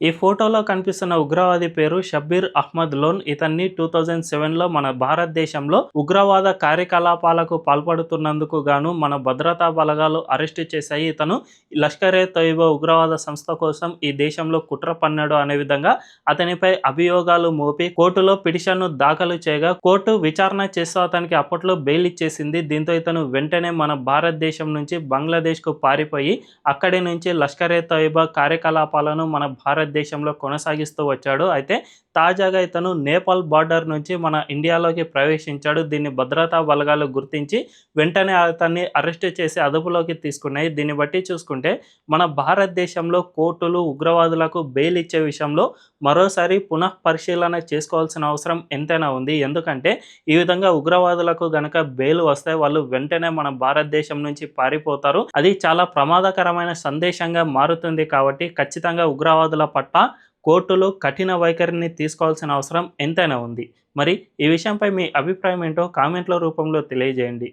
ఈ ఫోటోలో కనిపిస్తున్న ఉగ్రవాది పేరు షబ్బీర్ అహ్మద్ లోన్. ఇతన్ని 2007లో మన భారతదేశంలో ఉగ్రవాద కార్యకలాపాలకు పాల్పడుతున్నందుకు గాను మన భద్రతా బలగాలు అరెస్టు చేశాయి. ఇతను లష్కరే తోయిబా ఉగ్రవాద సంస్థ కోసం ఈ దేశంలో కుట్ర పన్నాడు అనే విధంగా అతనిపై అభియోగాలు మోపి కోర్టులో పిటిషన్ను దాఖలు చేయగా కోర్టు విచారణ చేస్తూ అతనికి అప్పట్లో బెయిల్ ఇచ్చేసింది. దీంతో ఇతను వెంటనే మన భారతదేశం నుంచి బంగ్లాదేశ్కు పారిపోయి అక్కడి నుంచి లష్కరే తోయిబా కార్యకలాపాలను మన భారతదేశంలో కొనసాగిస్తూ వచ్చాడు. అయితే తాజాగా ఇతను నేపాల్ బార్డర్ నుంచి మన ఇండియాలోకి ప్రవేశించాడు. దీన్ని భద్రతా బలగాలు గుర్తించి వెంటనే అతన్ని అరెస్టు చేసి అదుపులోకి తీసుకున్నాయి. దీన్ని బట్టి చూసుకుంటే మన భారతదేశంలో కోర్టులు ఉగ్రవాదులకు బెయిల్ ఇచ్చే విషయంలో మరోసారి పునః పరిశీలన చేసుకోవాల్సిన అవసరం ఎంతైనా ఉంది. ఎందుకంటే ఈ విధంగా ఉగ్రవాదులకు గనక బెయిల్ వస్తే వాళ్ళు వెంటనే మన భారతదేశం నుంచి పారిపోతారు. అది చాలా ప్రమాదకరమైన సందేశంగా మారుతుంది. కాబట్టి ఖచ్చితంగా ఉగ్రవాదుల పట్ల కోర్టులు కఠిన వైఖరిని తీసుకోవాల్సిన అవసరం ఎంతైనా ఉంది. మరి ఈ విషయంపై మీ అభిప్రాయం ఏంటో కామెంట్ల రూపంలో తెలియజేయండి.